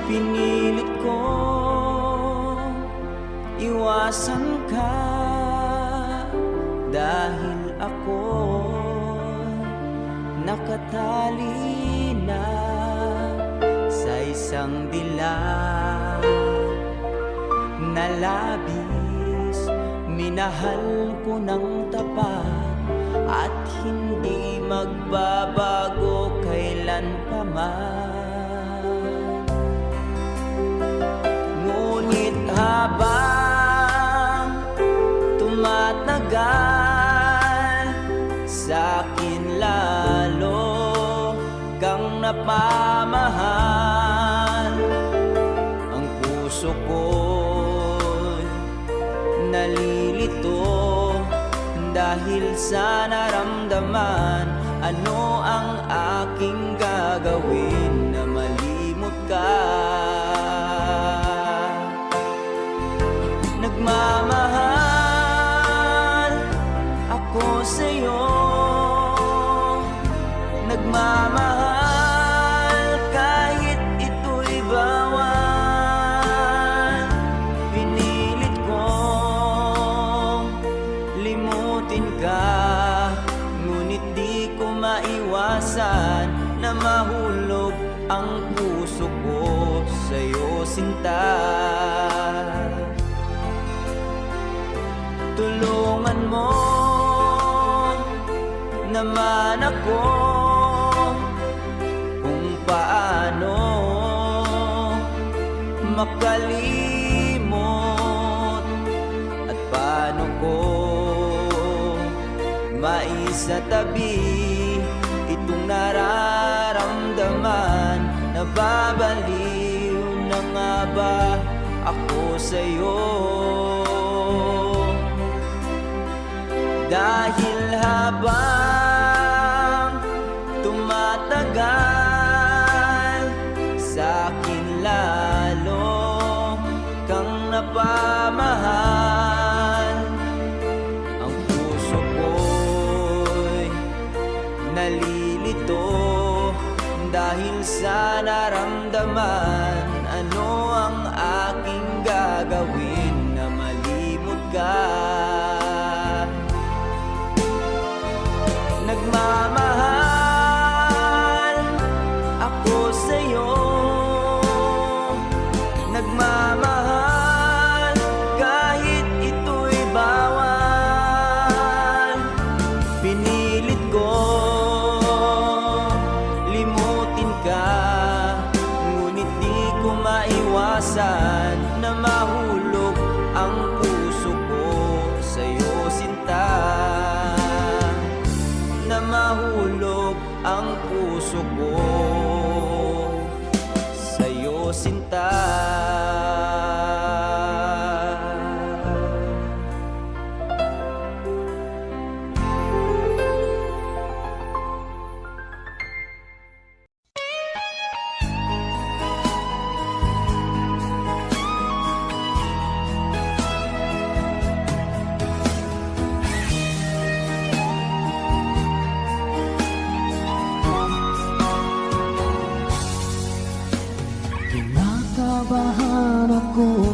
Pinilit ko iwasan ka dahil ako nakatali na sa isang dilag na labis. Minahal ko ng tapat at hindi magbabago kailan pa man. Ngunit habang tumatagal, sa'kin lalo kang napamahal. Ang puso ko'y nalilito dahil sa naramdaman. Ano ang aking gagawin na malimot ka? Nagmamahal ako sa'yo, nagmamahal kahit ito'y bawal. Pinilit kong limutin ka, ngunit di ko maiwasan na mahulog ang puso ko sa'yo, sinta. Tulungan mo naman ako kung paano makalimot at paano ko maisatabi itong nararamdaman. Nababaliw na nga ba ako sa'yo? Dahil habang tumatagal, sa'kin lalo kang napamahal. Ang puso ko'y nalilito dahil sa naramdaman. Ano ang aking gagawin na malimot ka? Nagmamahal ako sa'yo, nagmamahal kahit ito'y bawal. Pinilit ko limutin ka, ngunit di ko maiwasan na mahulog ang puso ko sa'yo, sinta. Na mahulog ang puso ko sa'yo, sinta. Kinakabahan ako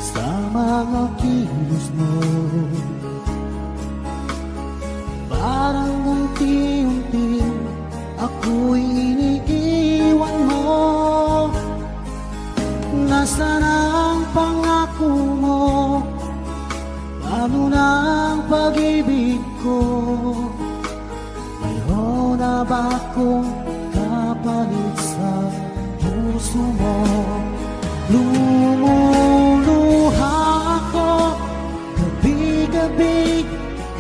sa mga kilos mo, parang unti-unti ako'y iniiwan mo. Nasaan ang pangako mo? Paano na ang pag-ibig ko? Mayroon na ba akong kapalit sa puso mo? Lumuluha ako gabi-gabi,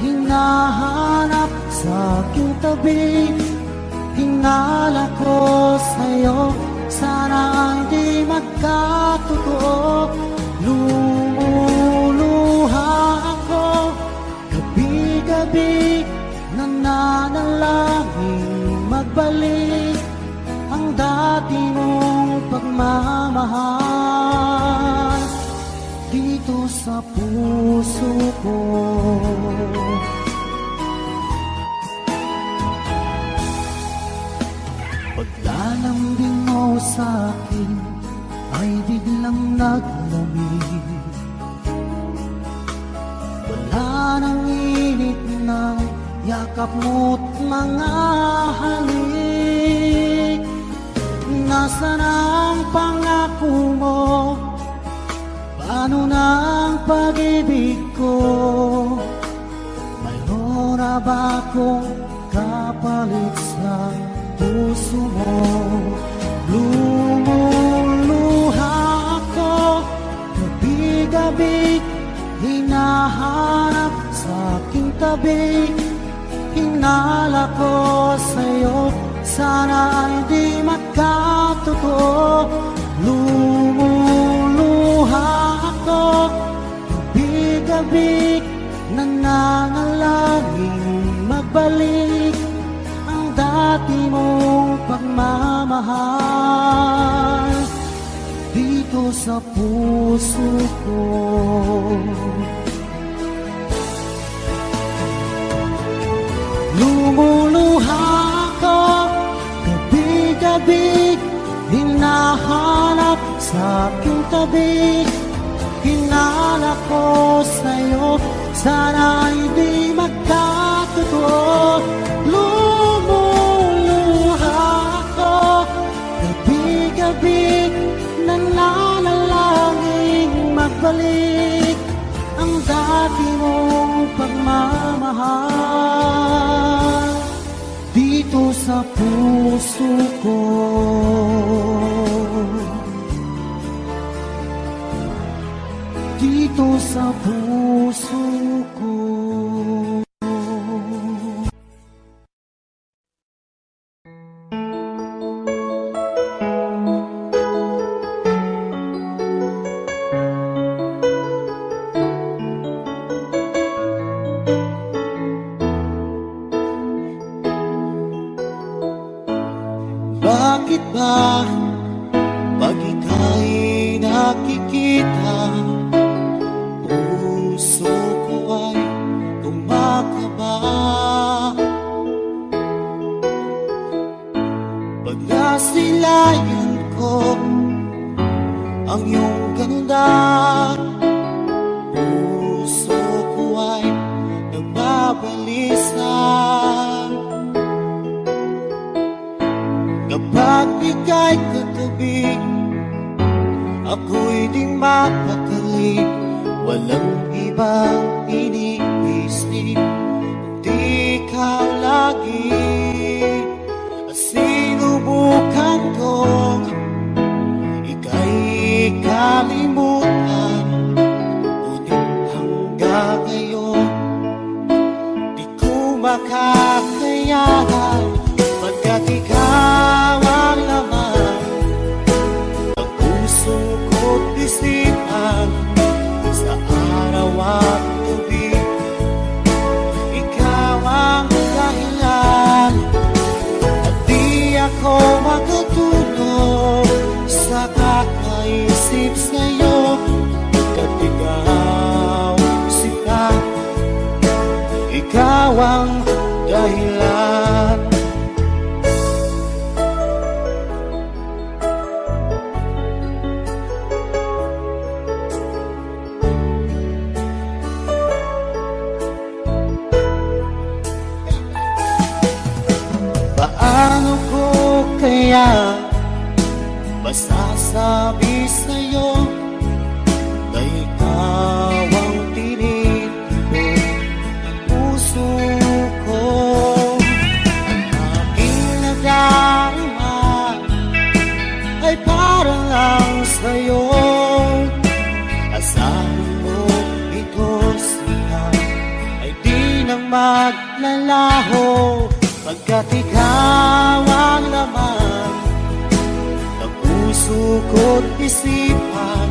hinahanap sa aking tabi. Hinala ko sa'yo, sana hindi magkatotoo. Lumuluha ako gabi-gabi, nananalangin magbalik ang dati mong pagmamahal dito sa puso ko. Paglalambing mo sa'kin ay biglang naglamig. Wala nang init ng yakap mo't mga halik. Nasaan ang pangako mo? Paano na ang pag-ibig ko? Mayroon na ba akong kapalit sa puso mo? Lumuluha ako gabi-gabi, hinahanap sa aking tabi. Hinala ko sa'yo, sana ay di magkatotoo. Lumuluha ako gabi-gabi, nangangalangin magbalik ang dati mong pagmamahal dito sa puso ko. Lumuluha ako gabi-gabi, hinahanap sa aking tabi. Hinala ko sa'yo, sana ay di magkatotoo. Lumuluha ako gabi-gabi, nananalangin magbalik ang dati mong pagmamahal dito sa puso ko. Dito sa puso ko. Bakit ba pag ika'y nakikita, puso ko ay kumakaba? Pag nasilayan ko ang iyong ganda, puso ko ay nagbabalisa. Kapag ika'y katabi, ako'y di mapakali. Walang ibang iniisip, kundi ikaw lagi. Sinubukan kong ika'y kalimutan, ngunit hanggang ngayon di ko makakayanan. Pagkat ikaw ang laman ng puso ko't isipan, sa araw at gabi ikaw ang dahilan. At di ako makatulog sa kakaisip sa'yo. Pagkat ikaw sinta, ikaw ang dahilan. Paano ko kaya masasabi sa'yo na ikaw ang tinitibok ng puso ko? Ang aking nadarama ay para lang sa'yo. Asahan mo ito siya ay di nang maglalaho. Pagkat ikaw ang laman ng puso ko't isipan,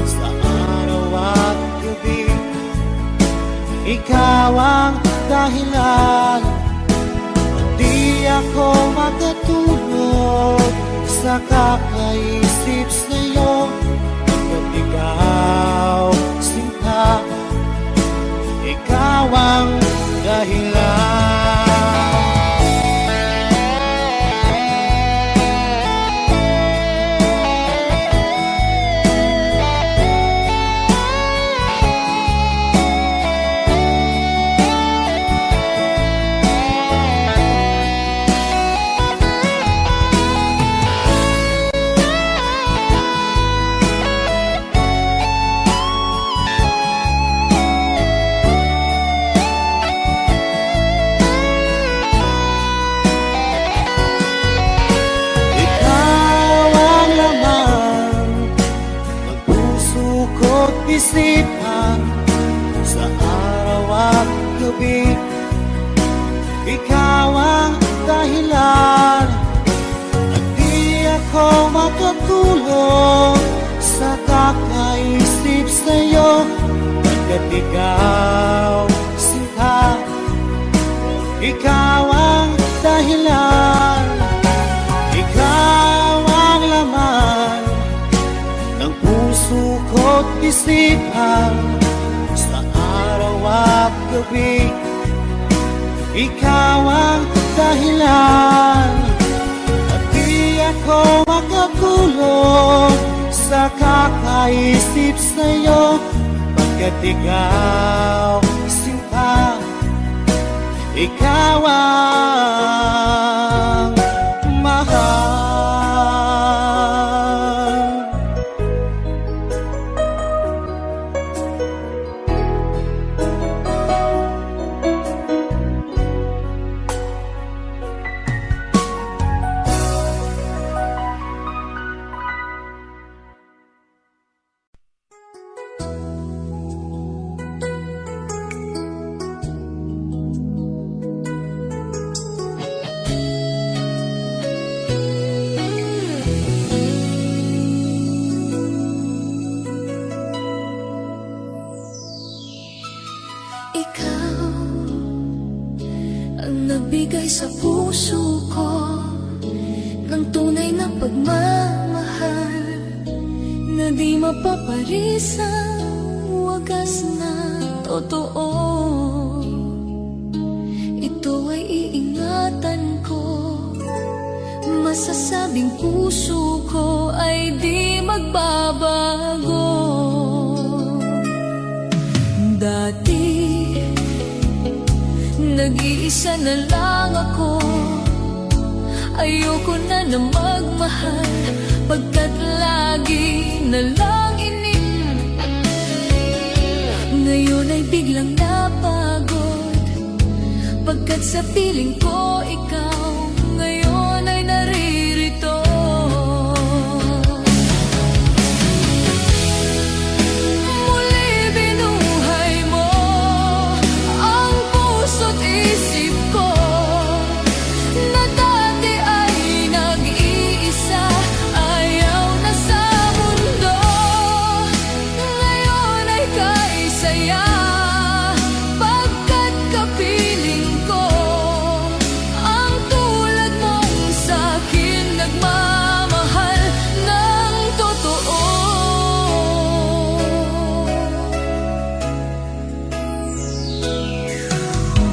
sa araw at gabi ikaw ang dahilan. Di ako makatulog sa kakaisip sa'yo. Pagkat ikaw sinta, ikaw ang dahilan. kaisipan sa araw at gabi. Ikaw ang dahilan at di ako makatulog sa kakaisip sa'yo, pagkat ikaw sinta. Ikaw ang dahilan, ikaw ang laman ng puso ko't isipan sa araw at gabi. Ikaw ang dahilan at di ako makatulog sa kakaisip sa'yo, pagkat ikaw sinta. Ikaw ang mahal. Nagbigay sa puso ko ng tunay na pagmamahal na di mapaparisang wagas na totoo. Ito ay iingatan ko, masasabing puso ko ay di magbabago. Dati nag-iisa na lang ako, ayoko na na magmahal, pagkat lagi na lang ngayon ay biglang napagod, pagkat sa piling ko ikaw ngayon ay naririto.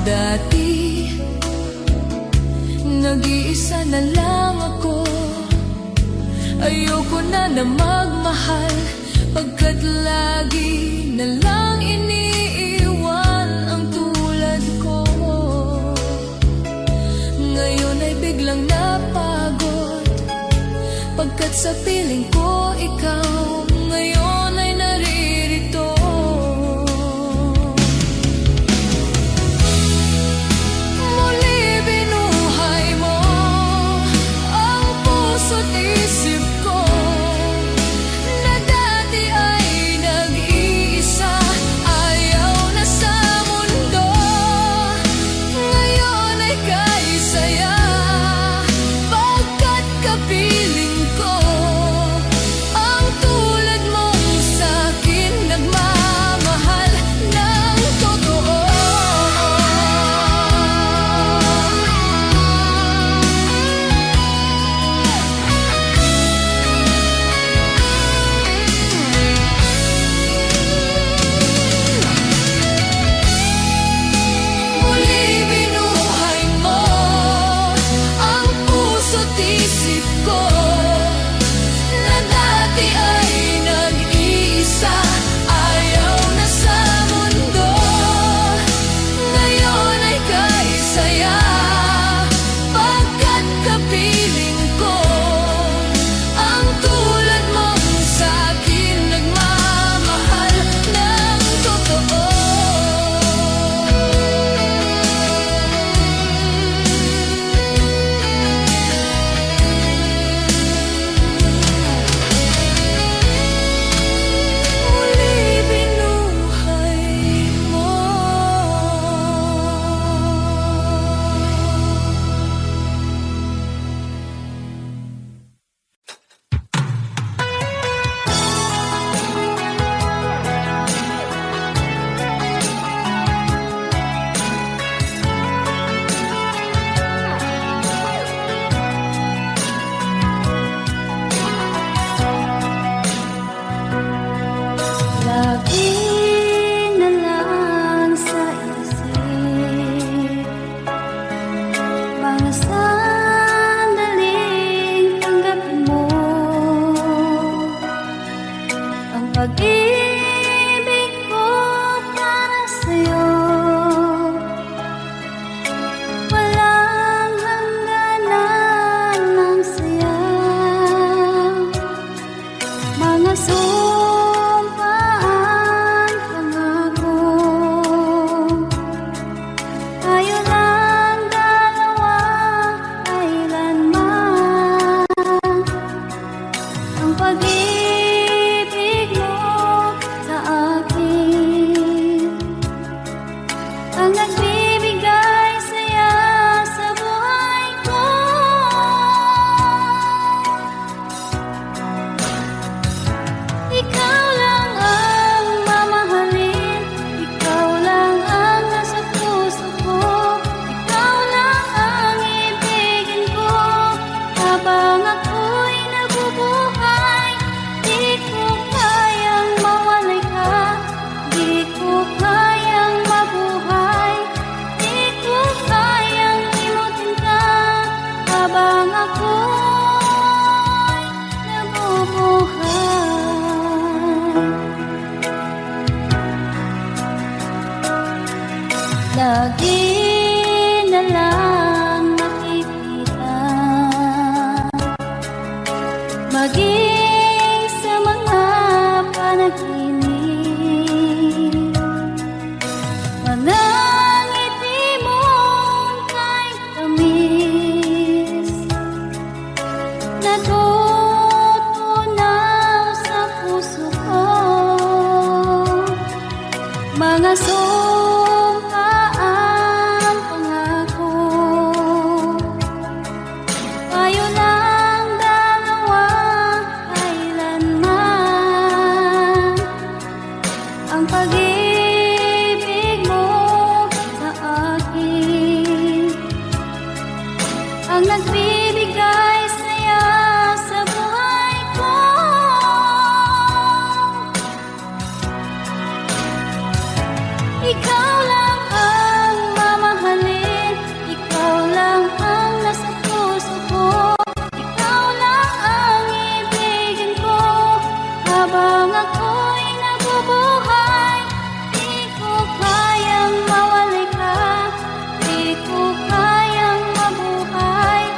Dati, nag-iisa na lang ako, ayoko na na magmahal, pagkat lagi na lang iniiwan ang tulad ko. Ngayon ay biglang napagod, pagkat sa piling ko ikaw ngayon ay naririto. Tulad pag-ibig mo sa akin ang nagbibigay saya sa buhay ko. Ikaw lang ang mamahalin, ikaw lang ang nasa puso ko, ikaw lang ang ibigin ko habang ako'y nabubuhay. Di ko kayang mawalay ka, di ko kayang mabuhay, di ko kayang limutin ka habang ako'y nabubuhay. Lagi na lang makikita, maging sa mga panaginip, manangiti mong kay tamis, natutunaw sa puso ko. Mga sumpaang pangako, tayo lang dalawa kailanman. Ang pag-ibig mo sa akin ang nagbibigay saya sa buhay ko. Ikaw lang ang mamahalin, ikaw lang ang nasa puso ko, ikaw lang ang ibigin ko habang ako'y nabubuhay. Di ko kayang mawalay ka, di ko kayang mabuhay,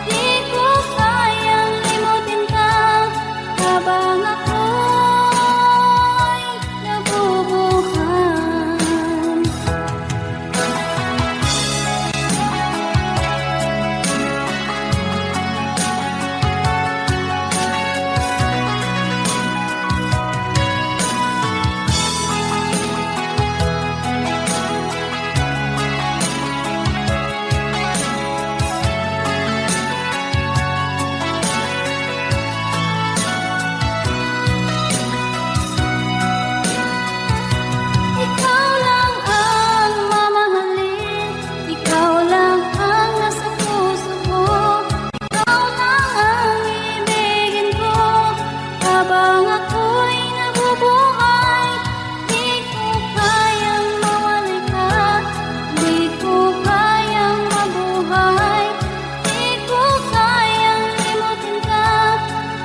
di ko kayang limutin ka habang ako'y nabubuhay. Ikaw lang ang mamahalin, ikaw lang ang nasa puso ko, ikaw lang ang ibigin ko habang ako'y nabubuhay. Di ko kayang mawalay ka, di ko kayang mabuhay, di ko kayang limutin ka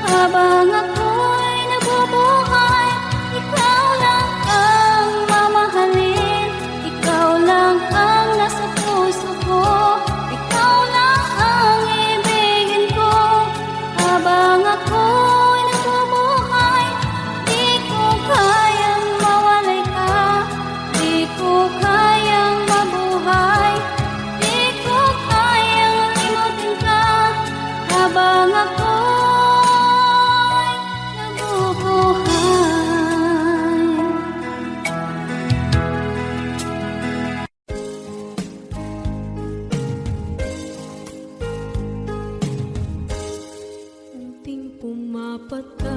habang ako'y nabubuhay. Ikaw lang ang mamahalin, ikaw lang ang nasa puso ko, ikaw lang ang ibigin ko habang ako'y nabubuhay. Di ko kayang mawalay ka, di ko kayang mabuhay, di ko kayang limutin ka habang ako'y nabubuhay. Unting pumapata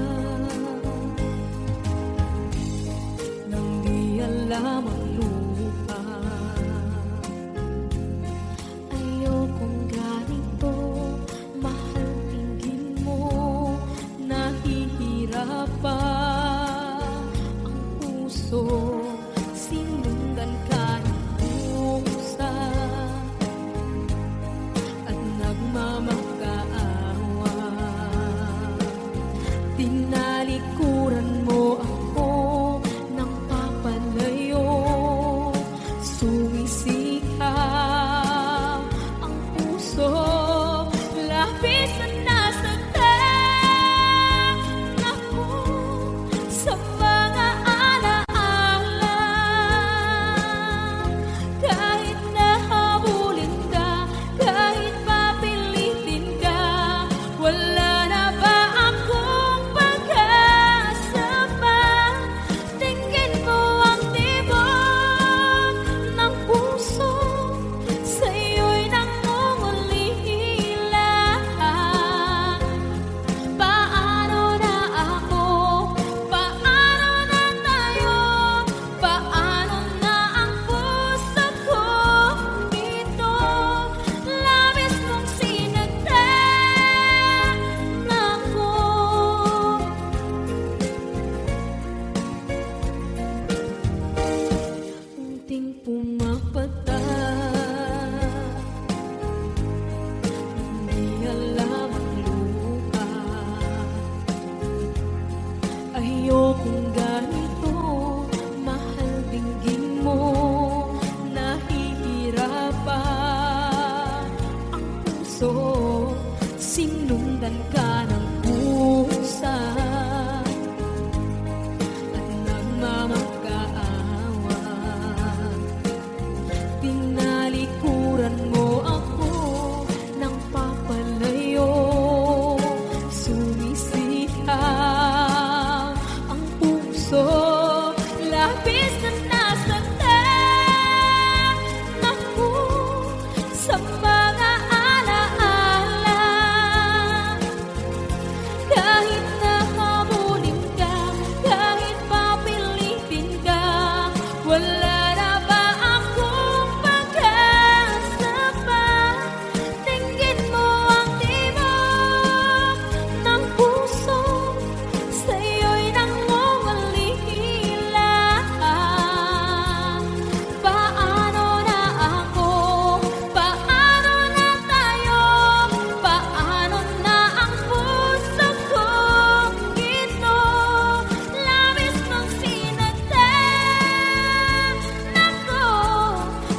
nang di alam ang lupa. Ayokong ganito, mahal, tingin mo, nahihirapan ang puso. Sinundan ka ng pusa at nagmamakaawa. Tinalikuran mo ako ng papalayo, sumisikap ang puso, labis na nasaktan ako sa mga alaala. ayokong ganito. Mahal, dinggin mo, nahihirapan ang puso. Sinundan ka ng pusa at nagmamagkaawa. Tinalikuran mo ako ng papalayo. Sumisihang ang puso, labis na nasaktan ako sa mga alaala. Kahit nahabulin ka, kahit papilitin ka, wala na ba akong pag-asa pa? Tingin mo ang tibok ng puso, sa'yo'y nangungulila. Paano na ako? Paano na tayo? Paano na ang puso kong ito? Labis mong sinaktan ako,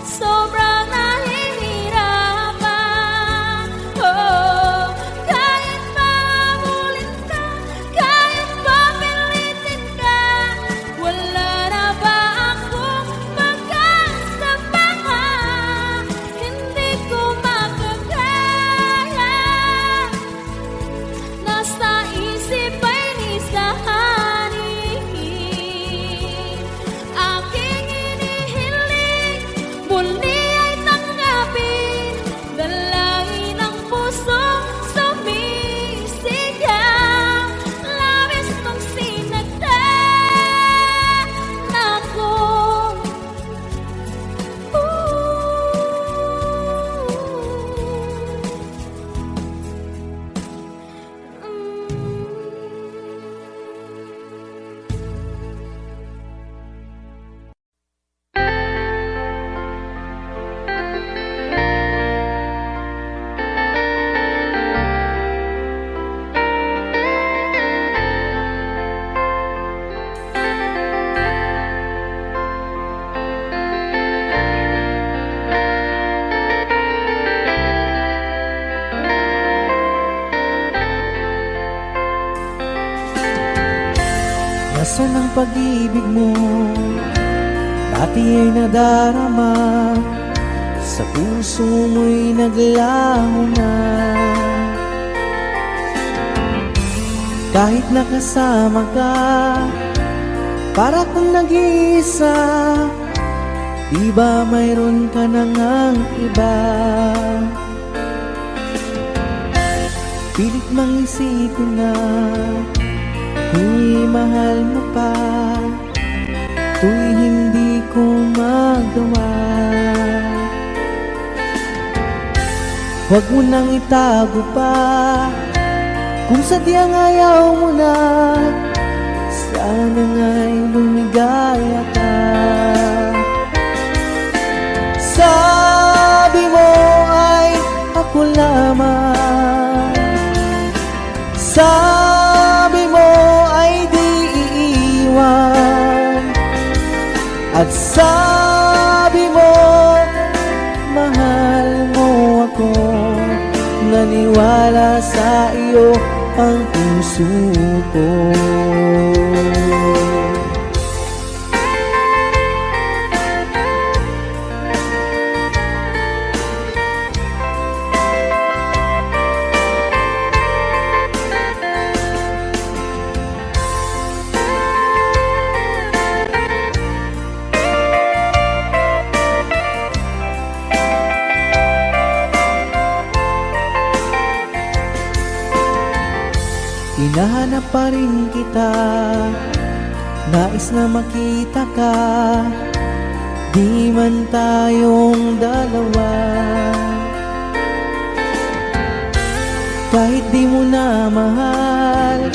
sobrang nahihirapan. Oh, kahit mahabulin ka, kahit papilitin ka, wala na ba akong pag-asa pa? Hindi ko makakaya. Nasa isip ay nisahanin. Aking inihiling, muli ay tanggapin. Dalangin ang puso, sumisigaw. Labis mong sinaktan ako. Nasaan ang pag-ibig mo? Dati ay nadarama, sa puso mo'y naglaho na. Kahit nakasama ka, para kung nag-iisa. Di ba mayroon ka na ngang iba? Pilit mang isipin na di mahal mo pa, to'y hindi ko magawa. Huwag mo nang itago pa, kung sadyang ayaw mo na, sana nga'y lumigaya ka. Sabi mo ay ako lamang, sabi mo ay di iiwan, at sabi mo mahal mo ako. Naniwala sa iyo ang puso ko. Hinahanap pa rin kita, nais na makita ka, di man tayong dalawa. Kahit di mo na mahal,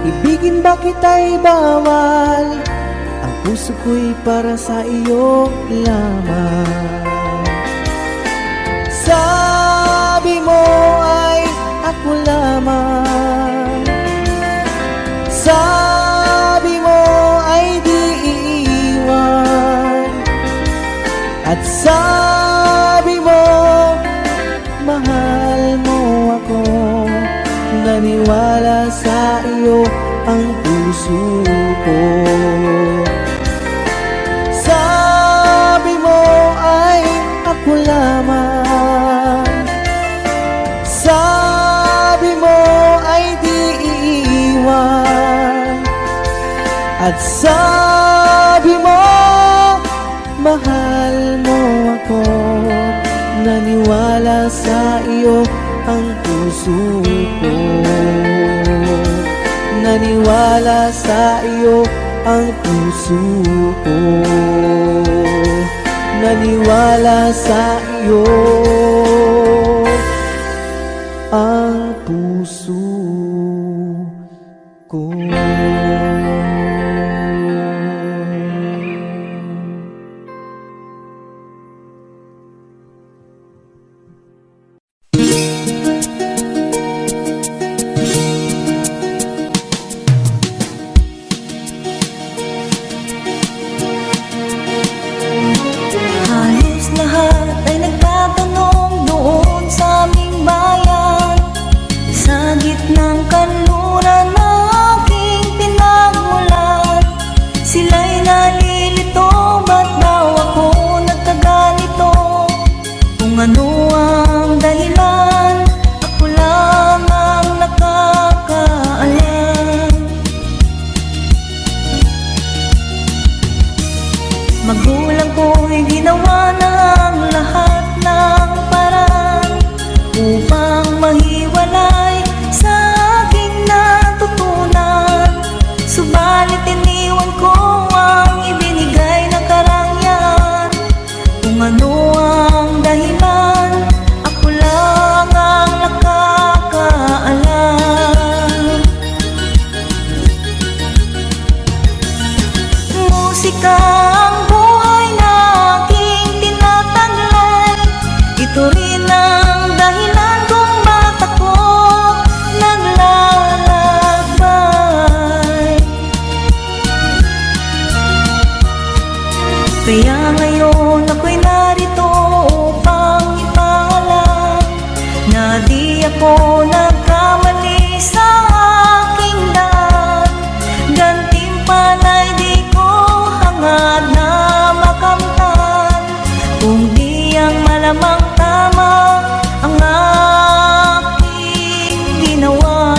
ibigin ba kita'y bawal? Ang puso ko'y para sa iyo lamang. Sabi mo ay ako lamang, sabi sa iyo ang puso ko. Sabi mo ay ako lamang, sabi mo ay di iiwan, at sabi mo mahal mo ako. Naniwala sa iyo ang puso ko, naniwala sa iyo ang puso ko, naniwala sa iyo ang puso ko. Halos lahat ay nagtatanong doon sa aming bayan, sa gitnang kanluran na aking pinagmulan. Sila'y nalilito, ba't daw ako nagkaganito? Kung ano ang dahilan, ako lang ang nakakaalam. Magulang ko'y ginawa na ang lahat ng paraan upang mahiwalay sa aking natutunan. Subalit iniwan ko ang ibinigay na karangyaan. Kung ano ang dahilan, ako lang ang nakakaalam. Musika ang buhay na aking tinataglay. Ito rin ang dahilan kung ba't ako naglalakbay. Kaya ngayon ako'y narito upang ipaalam na di ako nagkamali sa aking daan. Gantimpala'y di ko hangad na makamtan, kung di ang malamang tama ang aking ginawa.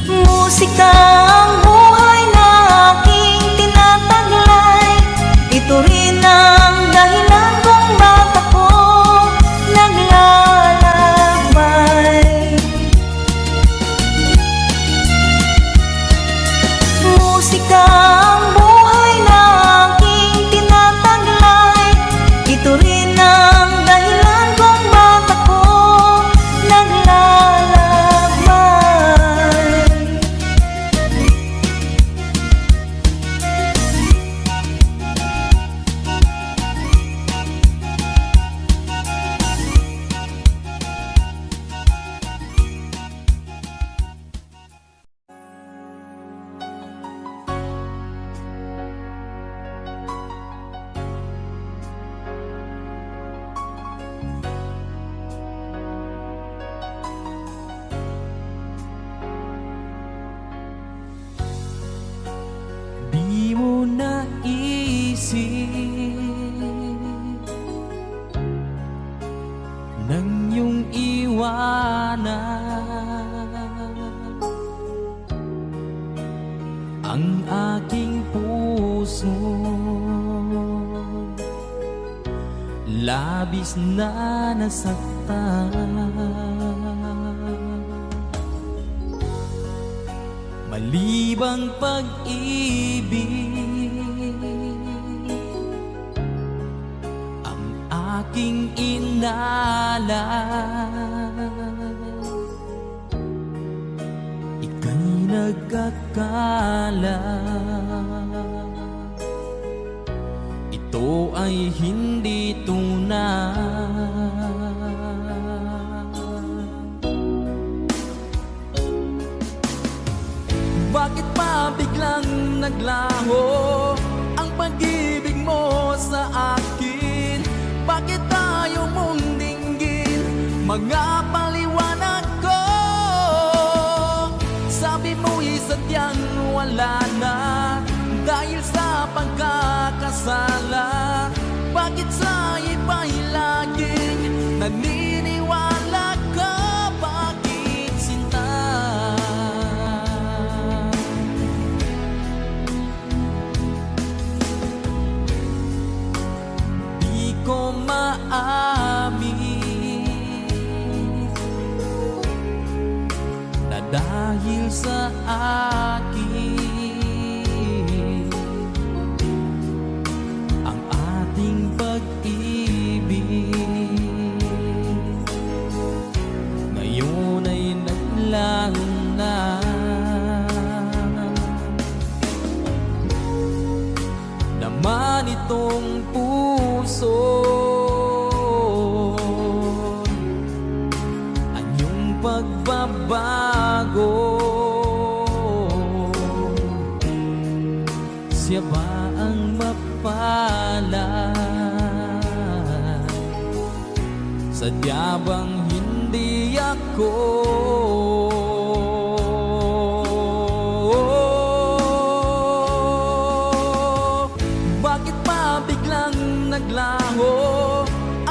Musika ang buhay na aking tinataglay. Ito rin ang dahilan kung ba't ako naglalakbay. Musika ang buhay na aking tinataglay. Ito rin ang dahilan kung ba't ako naglalakbay. Di mo naisip nang iyong iwanan ang aking puso. Labis na nasaktan, malibang pag-ibig ang aking inalan. Ika'y nagkakala ito ay hindi tunay. Bakit pa biglang naglaho ang pag-ibig mo sa akin? Bakit tayo mong dinggin mga paliwanag ko. Sabi mo'y sadyang wala na dahil sa pagkakasala. Bakit sa iba'y laging naniniwala ka? Bakit sinta? Di ko maamin na dahil sa akin ang ating pag-ibig ngayon ay naglang na. Naman itong puso anyong pagbabago. Siya ba ang mapalad? Sadya bang hindi ako? Bakit pa biglang naglaho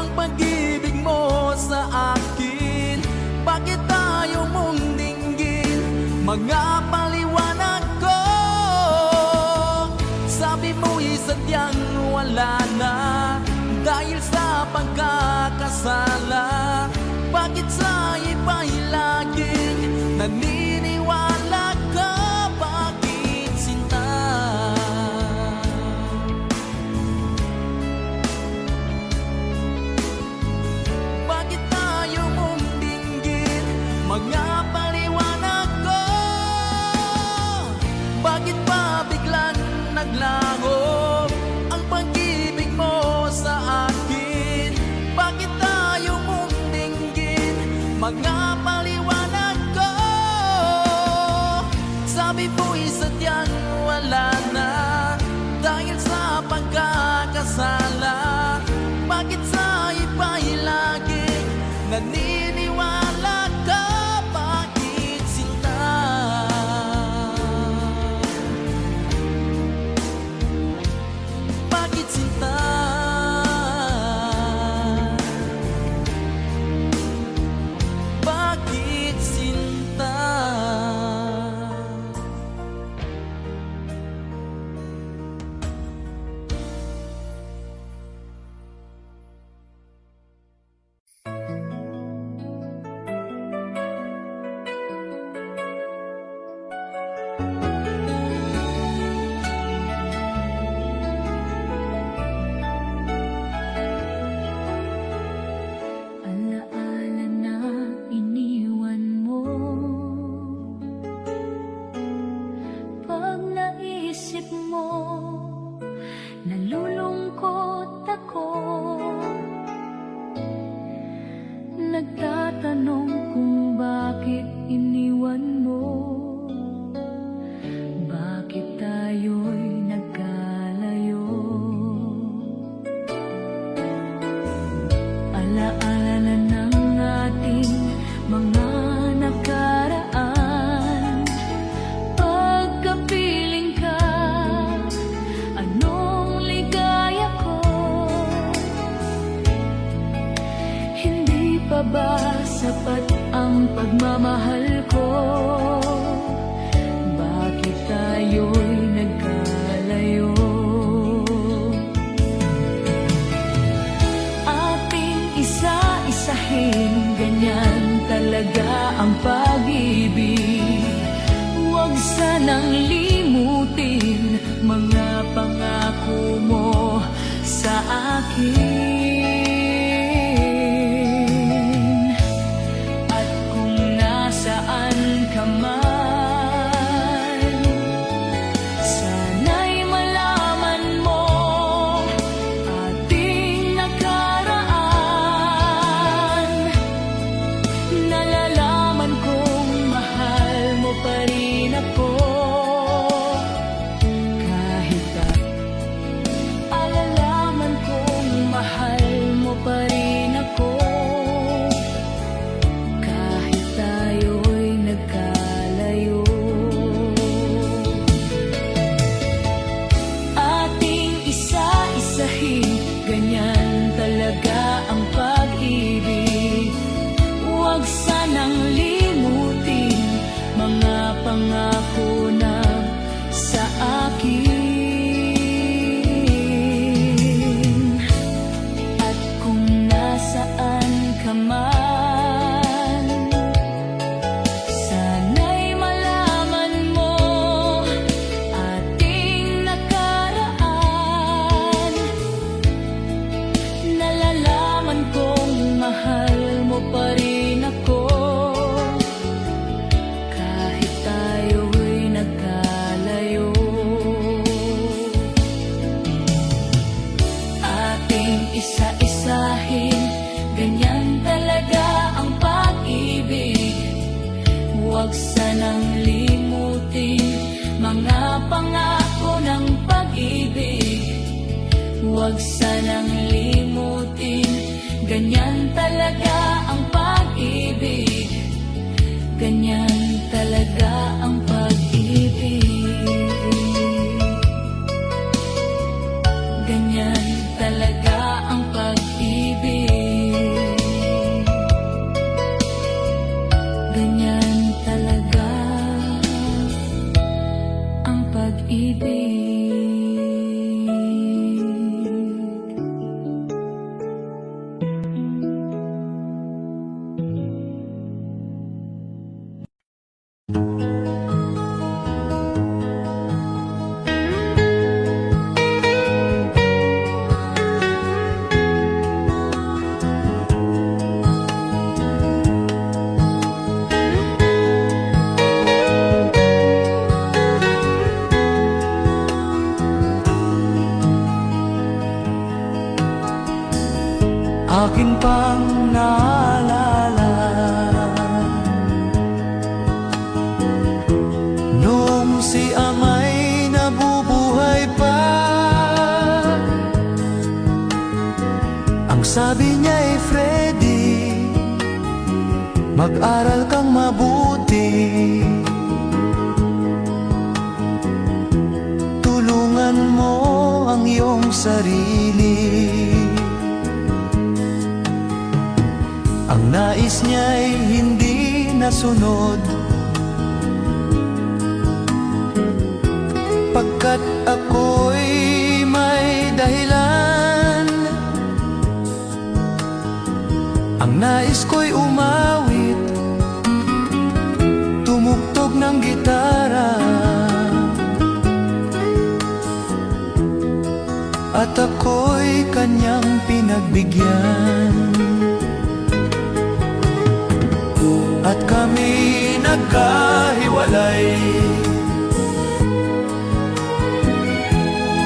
ang pag-ibig mo sa akin? Bakit tayo mong dinggin mga paliwanag ko? Sabi mo'y sadyang wala na dahil sa pagkakasala. Bakit sa iba'y laging naniniwala ka? Bakit sinta? Bakit tayo mong dinggin mga paliwanag ko? Bakit pa biglang naglaho ang pag-ibig mo sa akin? Bakit tayo mong dinggin mga paliwanag ko? Sabi mo'y sadyang wala na dahil sa pagkakasala. Bakit sa iba'y laging naniniwala ka? Bakit sinta? Bakit sinta? Bakit sinta? Alaala na iniwan mo. Pag naisip mo, nalulungkot ako. Nagtatanong kung bakit iniwan mo. Bakit tayo'y nagkalayo? Alaala na ng ating mga nakaraan. Pagkapiling ka, anong ligaya ko? Hindi pa ba sapat ang pagmamahal ko? Bakit tayo'y nagkalayo? Ating isa-isahin, ganyan talaga ang pag-ibig. Huwag sanang limutin mga pangako mo sa akin. At kung nasaan wag sanang limutin. Ganyan talaga ang pag-ibig, ganyan talaga ang pag-ibig, ganyan talaga ang pag-ibig, ganyan talaga ang pag-ibig. Akin pang naalala noong si ama'y nabubuhay pa. Ang sabi niya ay Freddy, mag-aral kang mabuti, tulungan mo ang iyong sarili. Ang nais niya'y hindi nasunod, pagkat ako'y may dahilan. Ang nais ko'y umawit, tumugtog ng gitara, at ako'y kanyang pinagbigyan. At kami nagkahiwalay,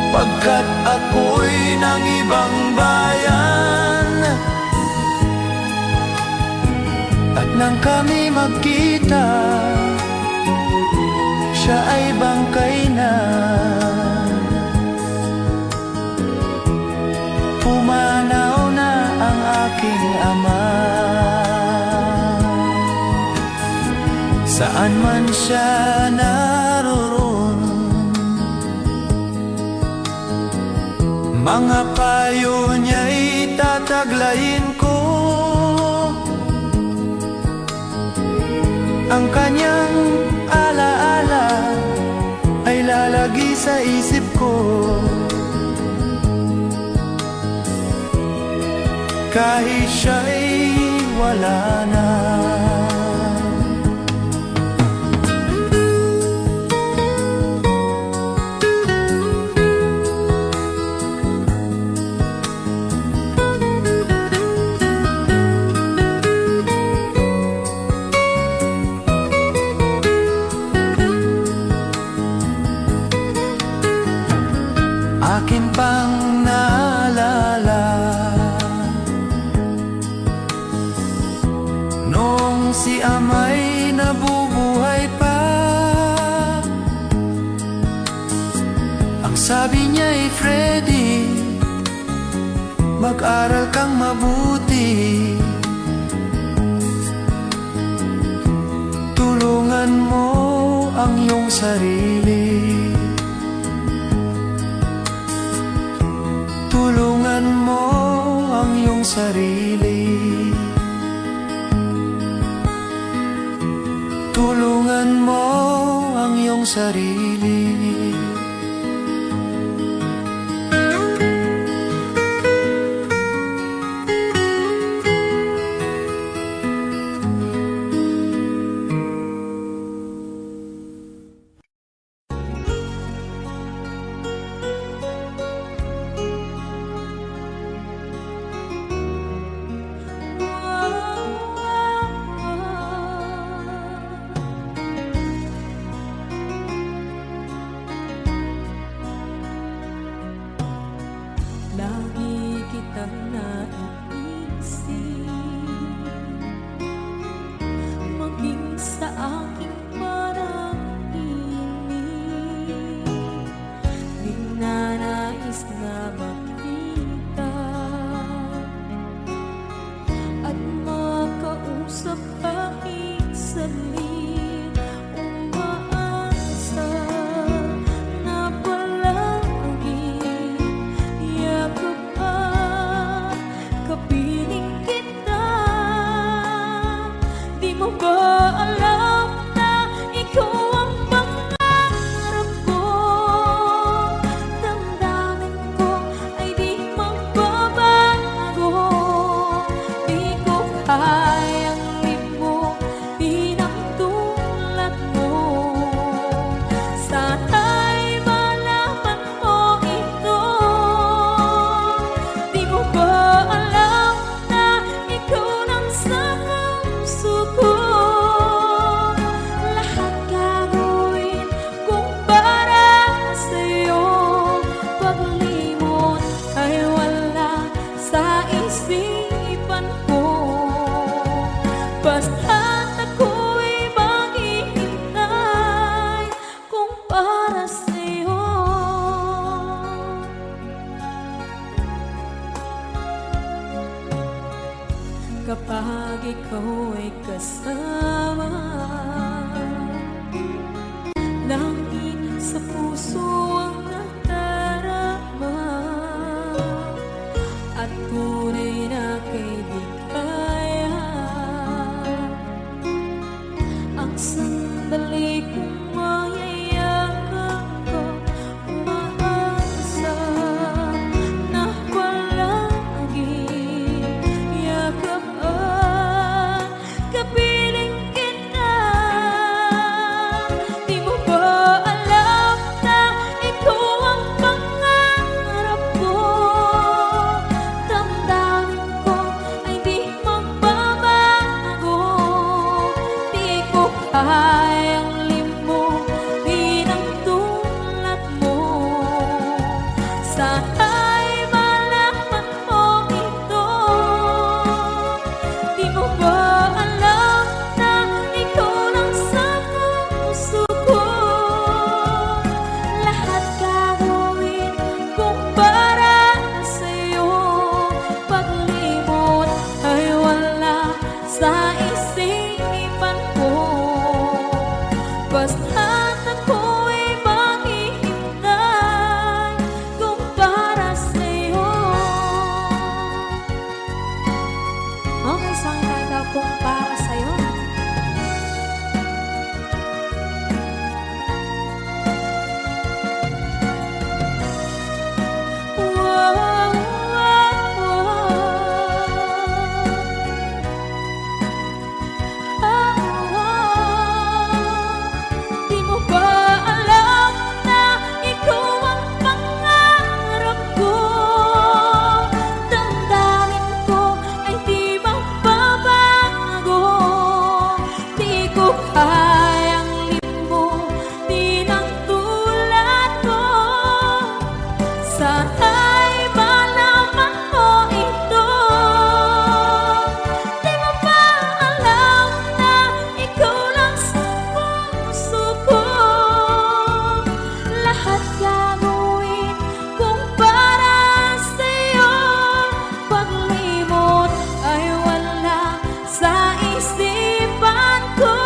pagkat ako'y ng ibang bayan. At nang kami magkita, siya ay bangkay na. Pumanaw na ang aking ama. Saan man siya naroon, mga payo niya'y tataglayin ko. Ang kanyang alaala ay lalagi sa isip ko, kahit siya'y wala na. Akin pang naalala noong si ama'y nabubuhay pa. Ang sabi niya ay Freddy, mag-aral kang mabuti, tulungan mo ang iyong sarili, tulungan mo ang iyong sarili, tulungan mo ang iyong sarili. kahit saglit umaasa na palagi yakap at kapiling kita. Di mo ba alam na ikaw ang pangarap ko? Damdamin ko ay di magbabago. Di ko kayang limutin ang tulad mo. Sana'y malaman mo ito. Di mo ba alam na ikaw lang sa puso ko? Lahat gagawin kung para sa'yo. Paglimot ay wala sa isipan ko. Basta't ako'y maghihintay kung para sa'yo. Kapag ikaw ay kasama, langit sa puso ang nadarama, at tunay na kaibigan. Ang sandali kong mayayakap ko, umaasa na palagi yakap at kapiling kita. Di mo ba alam na ikaw ang pangarap ko? Damdamin ko ay di magbabago. Di ko kayang limutin ang tulad mo. Sana'y malaman mo ito. Di mo ba alam na ikaw lang sa puso ko? Lahat gagawin kung para sa'yo. Paglimot ay wala sa isipan ko. Basta't ako'y maghihintay kung para sa'yo. Okay, saan ka daw kung para sa'yo? Di mo ba alam na ikaw ang pangarap ko? Damdamin ko ay di magbabago. Di ko kayang limutin ang tulad ko. Sana'y malaman mo ito. Di mo ba alam na ikaw lang sa puso ko? Lahat gagawin kung para sa'yo. Paglimot ay wala sa isipan ko.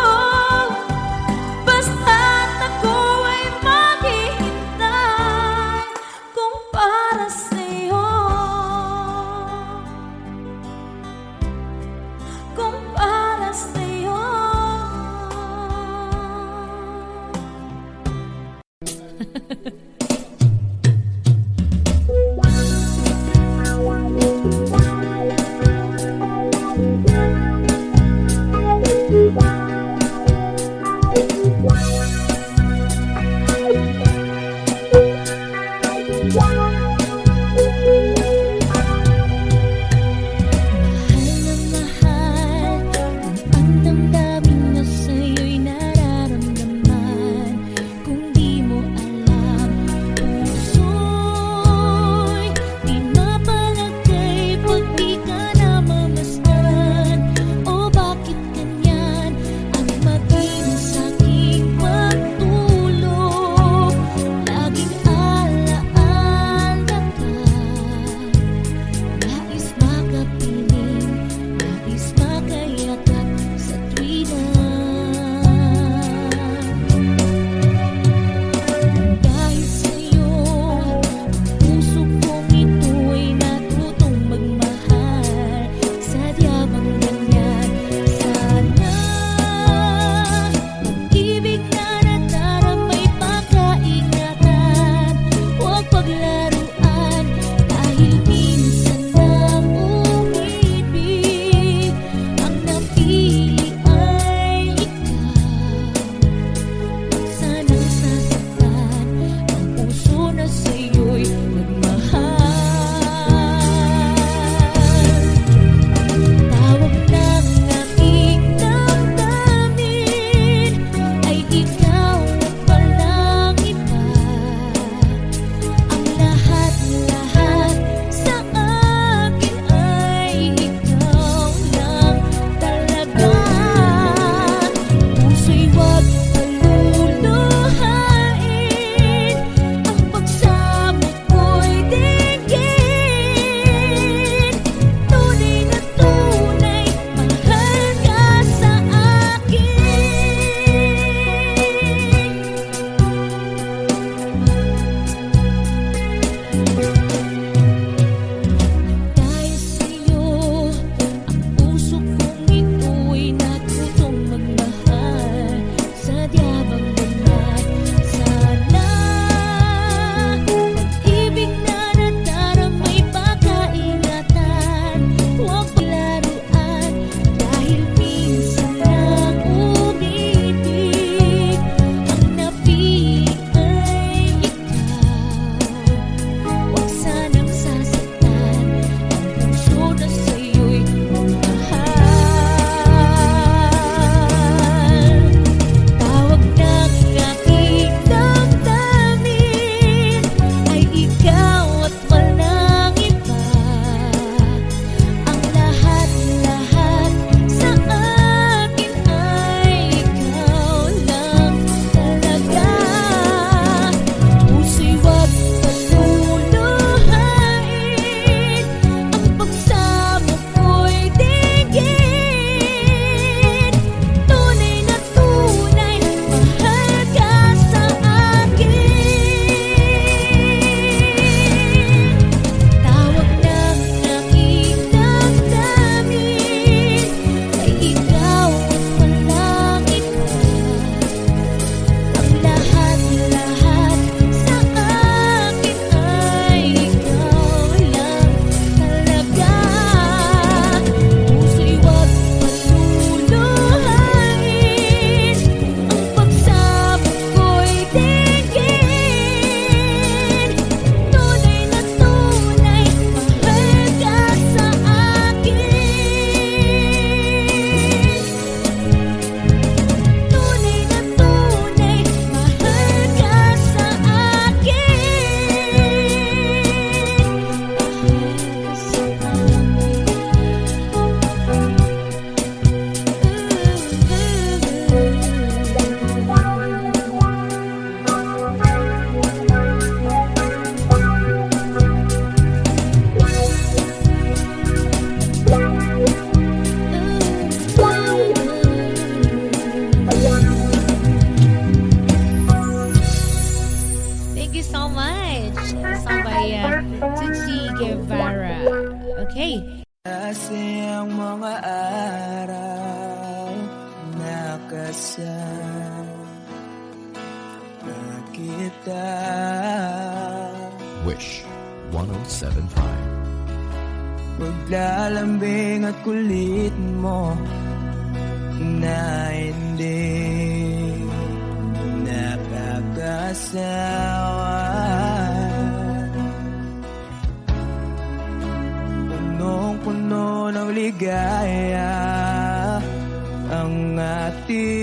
Basta't ako ay maghihintay kung para sa'yo. Kung para sa'yo. Mahal na mahal, kung ang damdamin na sa'yo'y nararamdaman. Kung di mo alam Kasi ang mga araw nakasama kita. Wish 1075. Paglalambing at kulit mo na hindi nakakasawa. Punong-puno ng ligaya ang ating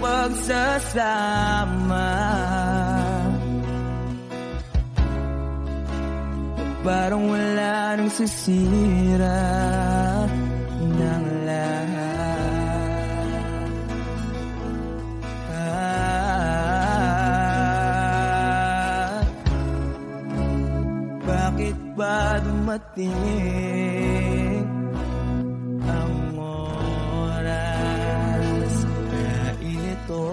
pagsasama. Parang wala nang sisira ng lahat. Bakit ba dumating ang oras na ito?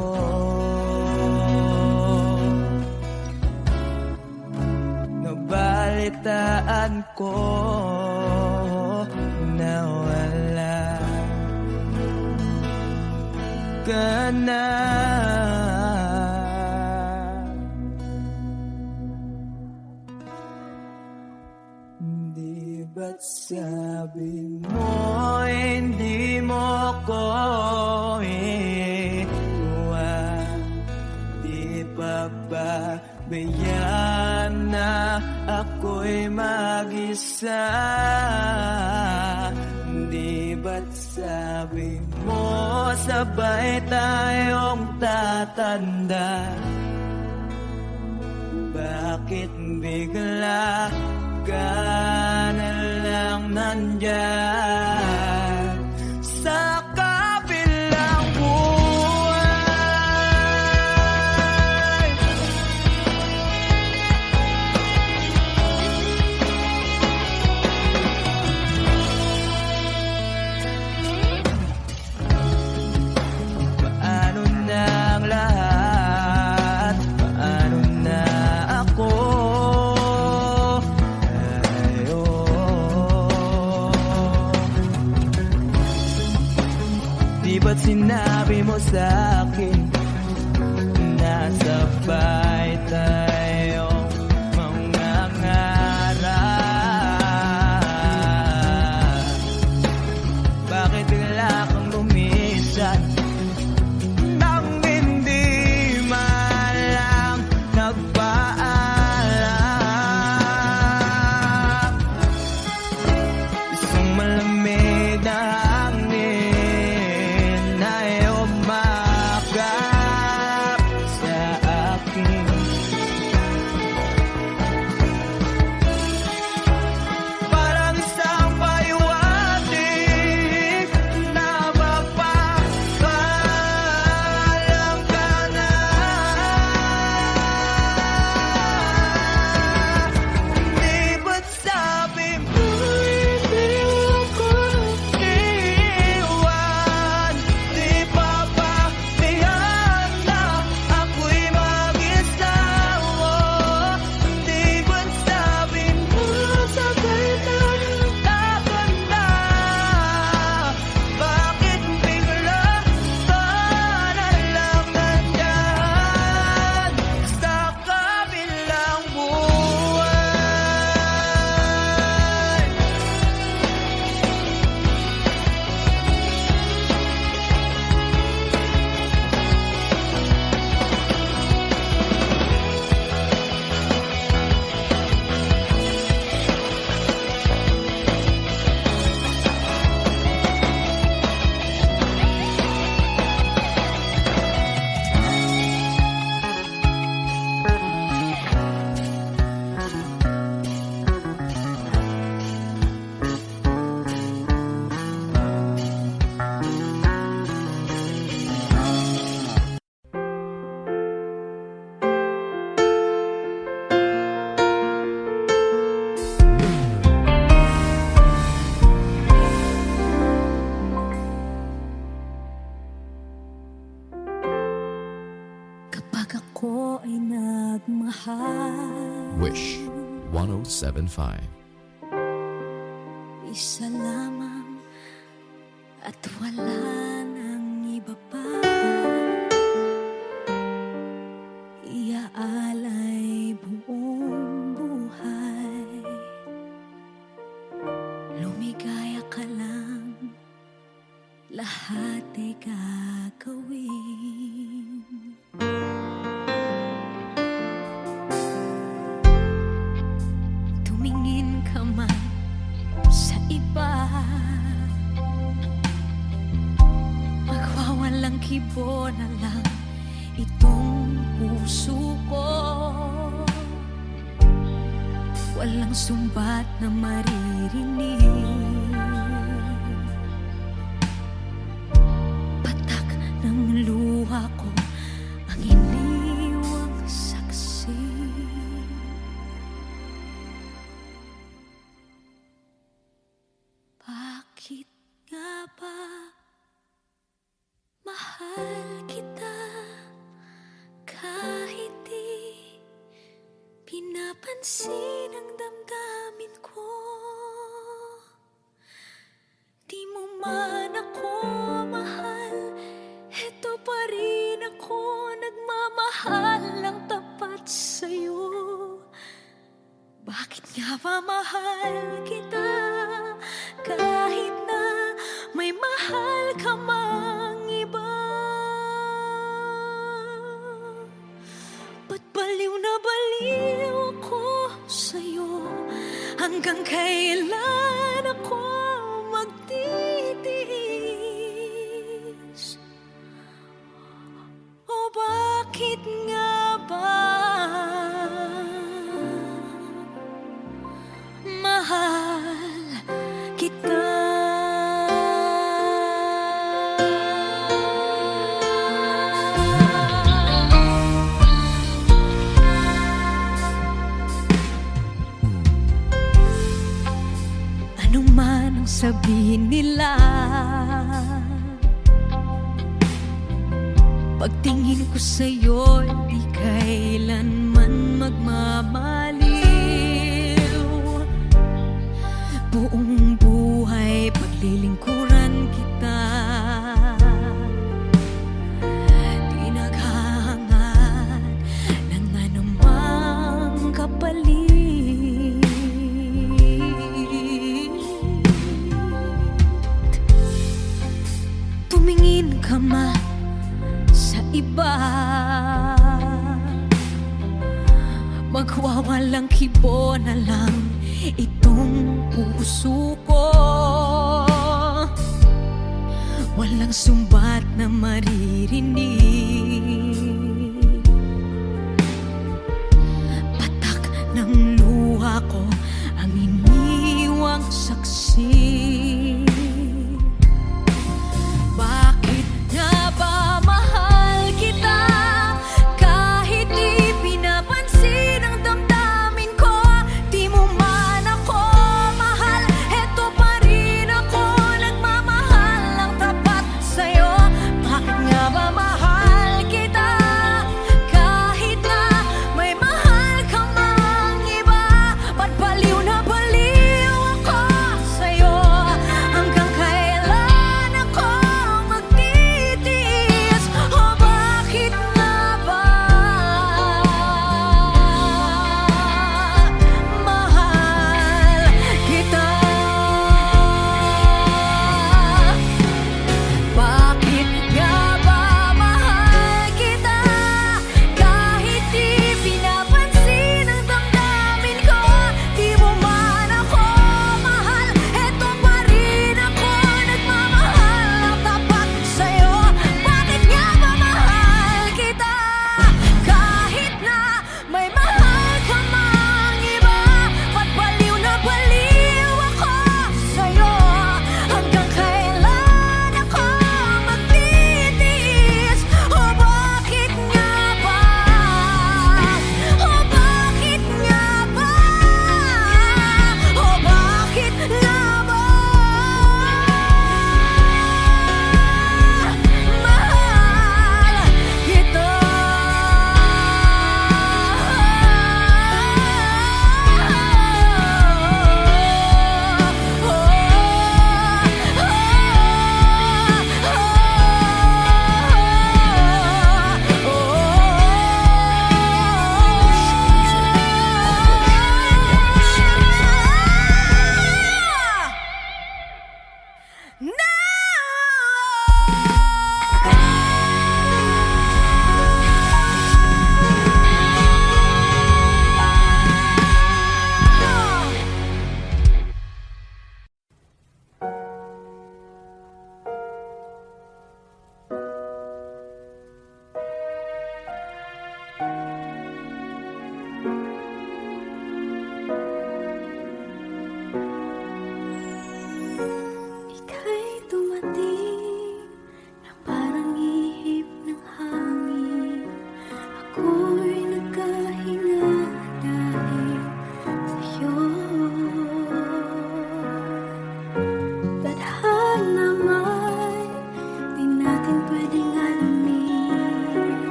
Nabalitaan ko na wala ka na. Di ba't sabi mo hindi mo ko iwan? Di pa ba bayaan na ako'y mag-isa? Di ba't sabi mo sabay tayong tatanda? Bakit bigla ka na lang nandyan sa kabilang buhay? Paano na ang lahat? Paano na ako? Di ba't sinabi mo sa'kin na sabay tayong mangangarap? Bakit bigla kang lumisan nang hindi man lang nagpaalam? Isang malamig na hangin ay umakap sa akin. Parang isang paywating na mapapaalam ka na. Di ba't sabi mo hindi ako iwan? Di pa ba tiyan na ako'y mag-isa? Di ba't sabi mo sabay tayong tatanda? Bakit bigla ka na lang nandyan sa kabilang buhay? Kapag ako ay nagmahal, Wish 1075. isa lamang at wala nang iba pa. Iaalay buong buhay, lumigaya ka lang, lahat ay gagawin. Tumingin ka man sa iba, magwawalang kibo na lang itong puso ko. Walang sumbat na maririnig, patak ng luha ko ang iniwang saksi. Bakit nga ba mahal kita kahit di pinapansin ang damdamin ko? Di mo man ako mahal, eto pa rin ako nagmamahal ng tapat sa'yo. Bakit nga ba mahal kita kahit na may mahal ka mang iba? Ba't baliw na baliw ako sa'yo? Hanggang kailan ako magtitiis? O bakit nga ba mahal kita? Ano man ang sabihin nila, pagtingin ko sa'yo, di kailanman magmamaliw. Buong buhay paglilingkuran kita, di naghahangad ng anumang kapalit. Tumingin ka man sa iba, magwawalang kibo na lang itong puso ko. Walang sumbat na maririnig, patak ng luha ko ang iniwang saksi. Bakit nga ba mahal kita kahit di pinapansin ang damdamin ko? Di mo man ako mahal, eto pa rin ako nagmamahal ng tapat sa'yo. Bakit nga ba mahal kita kahit na may mahal ka mang iba? Ba't baliw na baliw ako sa'yo?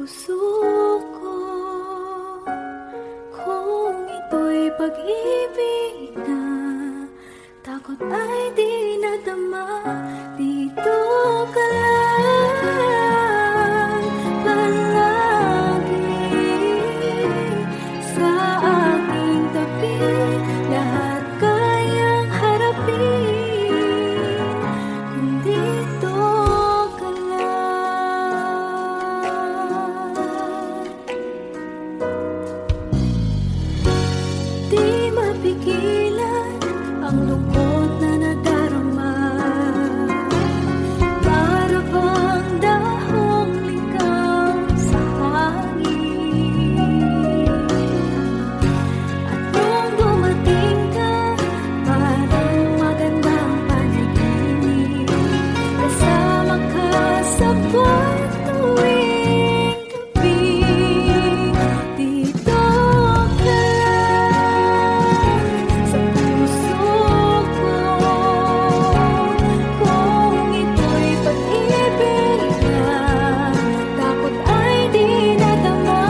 puso ko. Kung ito'y pag-ibig na, takot ay di nadama. Dito ka lang palagi sa aking tabi. Lahat kayang harapin kung dito ka lang. Di mapigilan ang lungkot na nadarama. Para bang dahong ligaw sa hangin. At nung dumating ka, parang magandang panaginip. Kasama ka sa buwan tuwing gabi. Dito ka lang sa puso ko. Kung ito'y pag-ibig na, takot ay di nadama.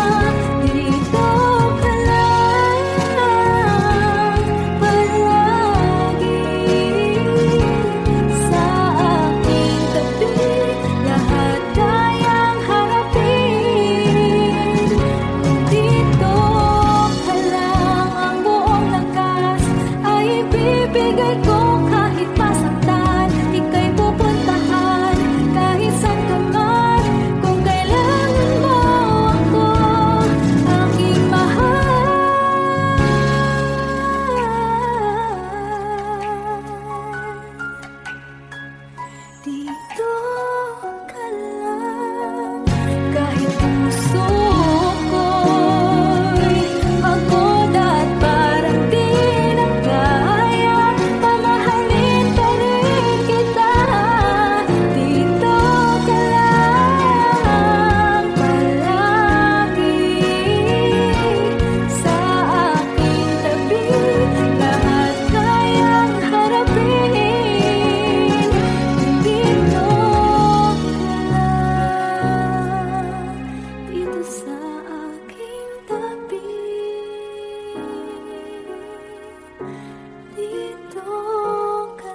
Dito ka lang palagi sa aking tabi. Lahat kayang harapin kung dito ka lang. Ang buong lakas ay ibibigay ko kahit masaktan. Ika'y pupuntahan kahit saan ka man. Kung kailangan mo ako, aking mahal. Dito ka lang. Kahit puso ko'y pagod at parang di na kaya, mamahalin pa rin kita. Dito ka lang palagi sa aking tabi. Lahat kayang harapin kung dito ka lang. Dito sa aking tabi. Dito ka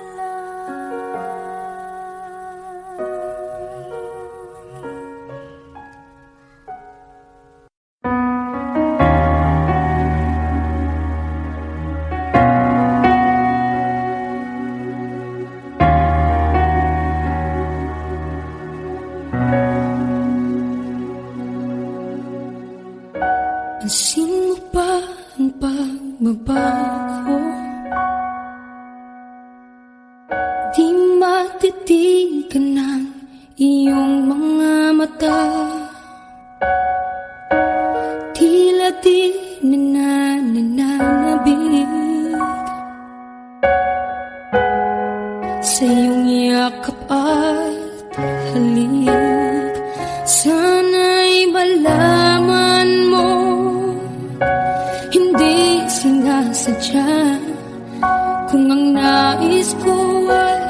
Pansin mo ba ang pagbabago? Di matitigan ng iyong mga mata. Tila di nananabig sa iyong yakap at halik. Sana'y malaman mo, hindi sinasadya. Kung ang nais ko ay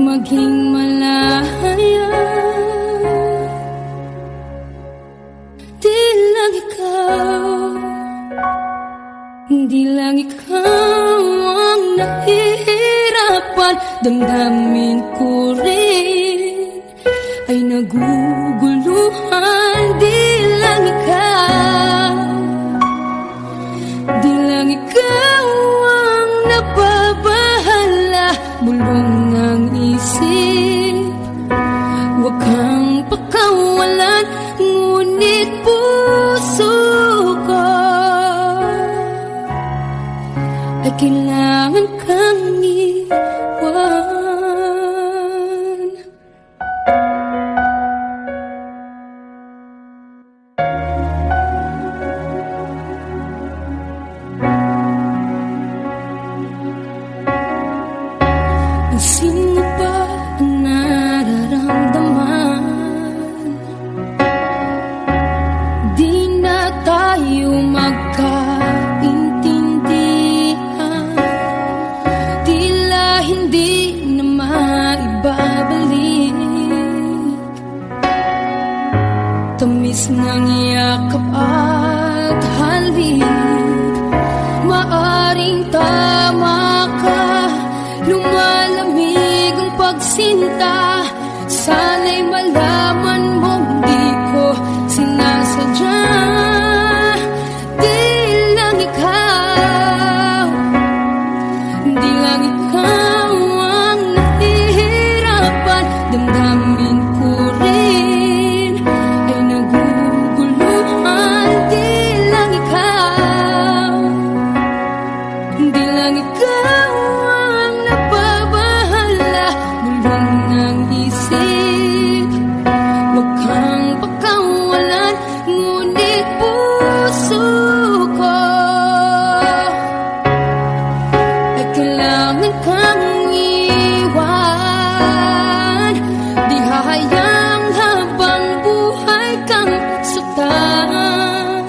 maging malaya, di lang ikaw, di lang ikaw ang nahihirapan. Damdamin ko rin ay naguguluhan. Di lang ikaw, di lang ikaw ang nababahala. Bulong ng isip, huwag kang pakawalan. Ngunit puso ko ay kailangan kang iwan. tamis ng yakap at halik. Maaring tama ka, lumalamig ang pagsinta. Sana'y malaman mong di ko sinasadya. Di lang ikaw, di lang ikaw ang nahihirapan. Damdamin ko rin ay naguguluhan. Di lang ikaw, di lang ikaw ang nababahala. Bulong ng isip, huwag kang pakawalan. Ngunit puso ko ay kailangan kang iwan. Di hahayang habang buhay kang saktan.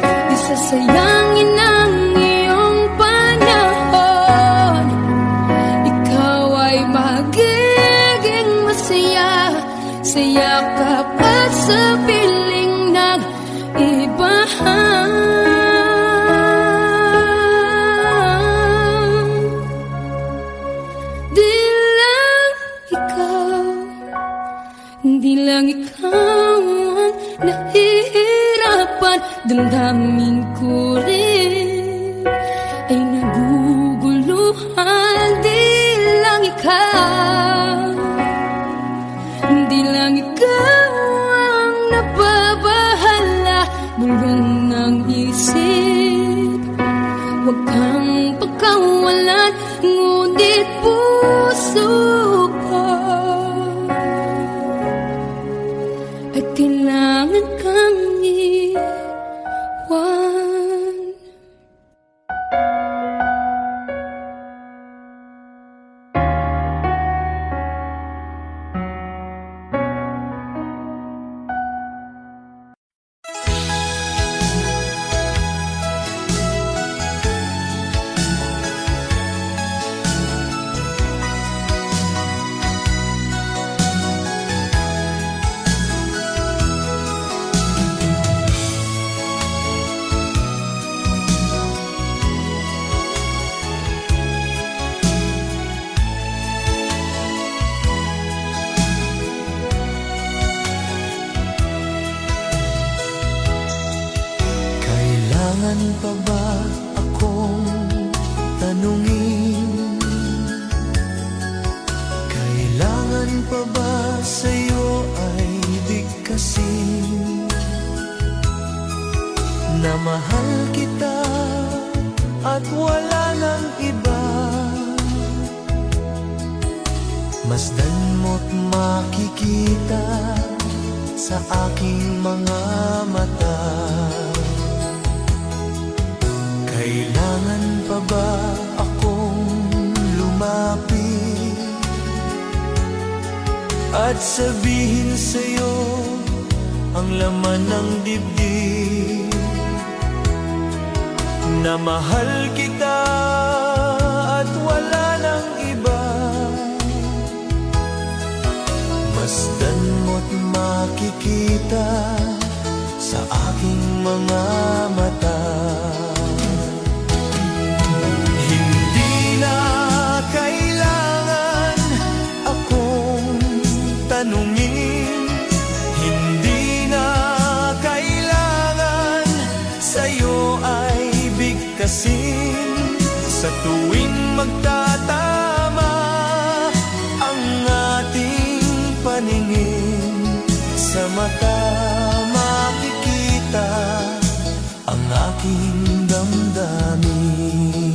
Di sasayangin ang iyong panahon. Ikaw ay magiging masaya sa yakap at sa piling ng iba. Di lang ikaw, di lang ikaw ang nahihirapan. Damdamin ko rin ay naguguluhan. Di lang ikaw, di lang ikaw ang nababahala. Bulong ng isip, huwag kang pagkawalan. Ngunit puso ko ay kailangan kang iwan. Kailangan pa ba akong tanungin? Kailangan pa ba sa'yo ay bigkasin na mahal kita at wala nang iba? Masdan mo't makikita sa aking mga mata. Kailangan pa ba akong lumapit at sabihin sa'yo ang laman ng dibdib na mahal kita at wala nang iba? Masdan mo't makikita sa aking mga mata. Hindi na kailangan akong tanungin. Hindi na kailangan sa'yo ay bigkasin. Sa tuwing magtatama ang ating paningin, sa mata makikita ang aking damdamin.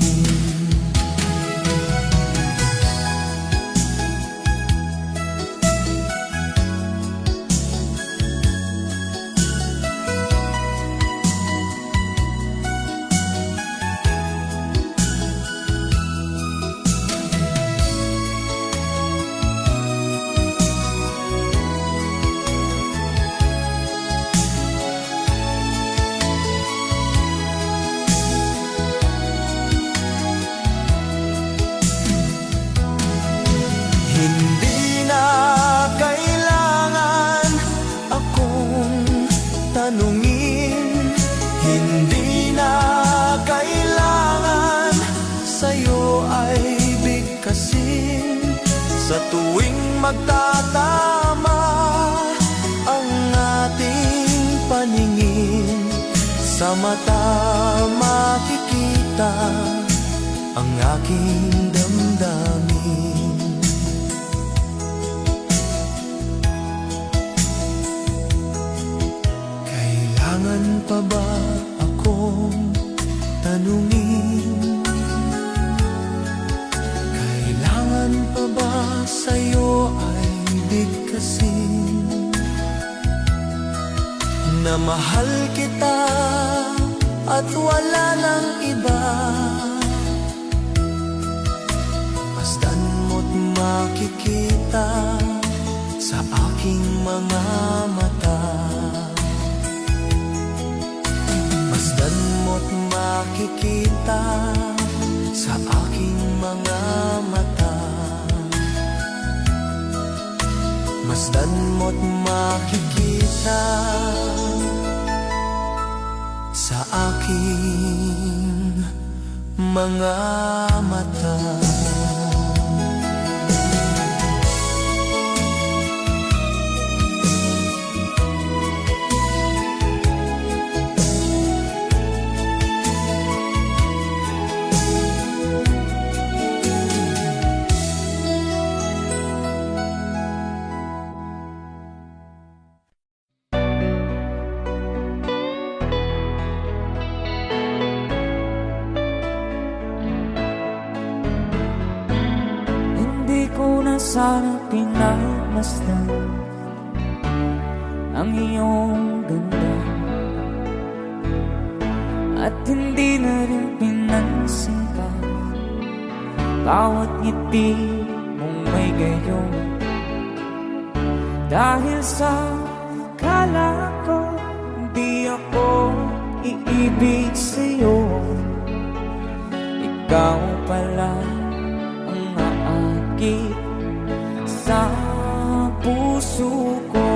sa mata makikita ang aking damdamin. Kailangan pa ba akong tanungin? Kailangan pa ba sa'yo ay bigkasin na mahal kita at wala nang iba? Masdan mo't makikita sa aking mga mata. Masdan mo't makikita sa aking mga mata. Masdan mo't makikita sa aking mga mata. Hindi ko na sana pinagmasdan ang iyong ganda, at hindi na rin pinansin pa bawat ngiti mong may gayon. Dahil sa kala ko hindi ako iibig sa'yo, ikaw pala ang aakit sa puso ko.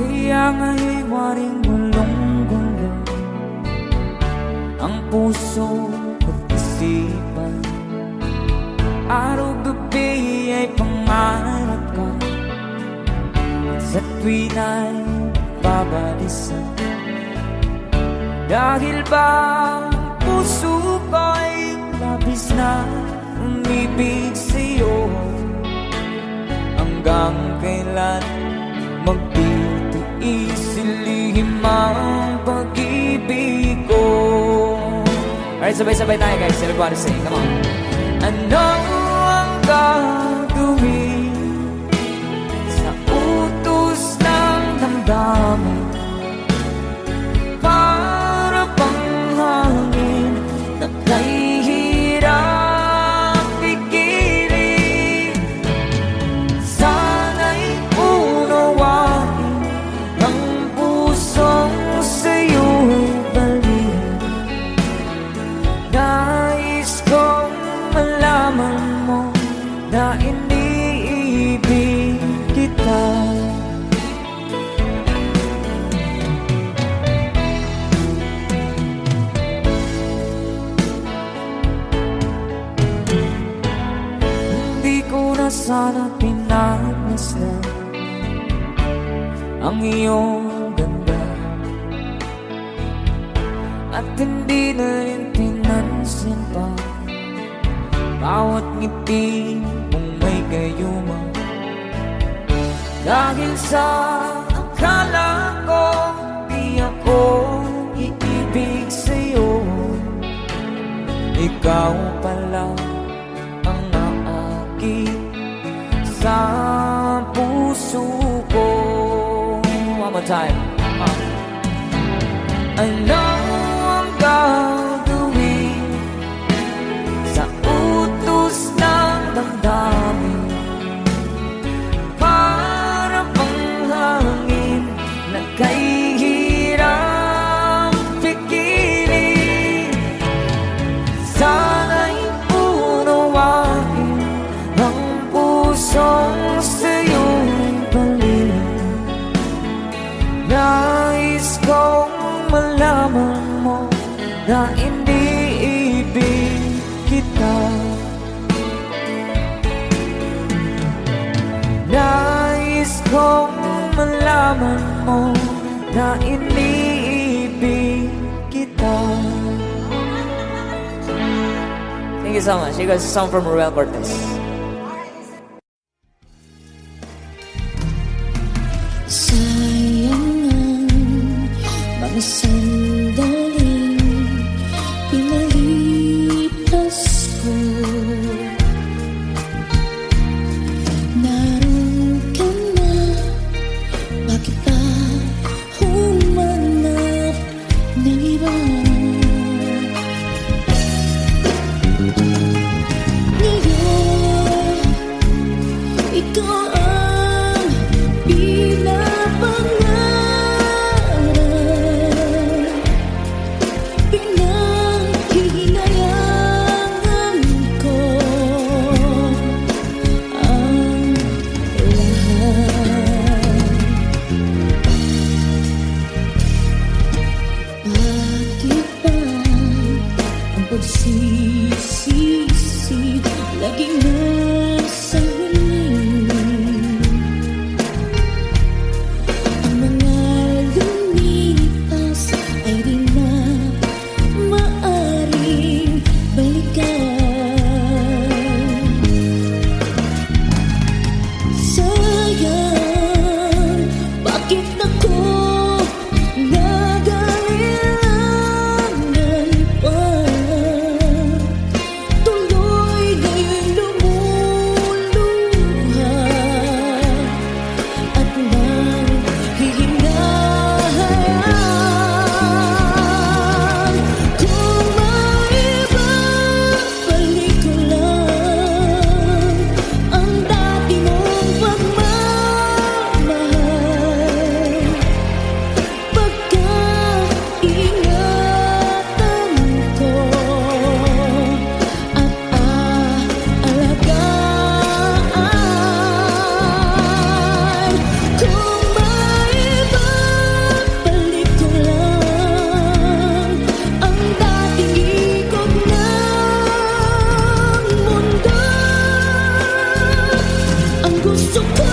Kaya nga'y waring gulong-gulo ang puso ko't isipan. Araw-gabi ay pangarap ka, sa tuwin ay babalisan. Dahil ba ang puso ko'y labis na umibig sa'yo, hanggang kailan magtitiis ilihim ang pag-ibig ko. Alright, sabay-sabay tayo guys, everybody sing, come on. Ano ang gagawin sa utos ng damdamin? Para bang hangin na kahihirap pigilan? Sana'y unawain ang pusong sa'yo'y balik. Nais kong malaman mo na iniibig kita. Hindi ko na sana pinagmasdan ang iyong ganda, at hindi na rin pinansin pa bawat ngiti mong may gayuma. Dahil sa akala ko di ako iibig sa'yo, ikaw pala ang naakit sa puso ko. One more time. Ano ang gagawin sa utos ng damdamin? Para bang hangin na kahihirap pigilan? Sana'y unawain ang pusong sa'yo'y balik. malaman mo na iniibig kita. Thank you so much. You guys, a song from Ruel Cortez. Sayang ang mga sandaling pinalipas ko. Naroon ka na, bakit pa humanap ng iba? Ngayon, ikaw ang pinapangarap, pinanghihinayangan ko ang lahat. Bakit ba ang pagsisisi laging nasa huli? Ang mga lumipas ay di na maaring balikan. Sayang, bakit ako nag-alilangan pa? Tuloy ngayong lumuluha at nanghihinahan. Kung maibabalik ko lang ang dati mong pagmamahal, pagkaingatan ko at aalagaan. Kung maibabalik ko lang ang dating ikot ng mundo, ang gusto ko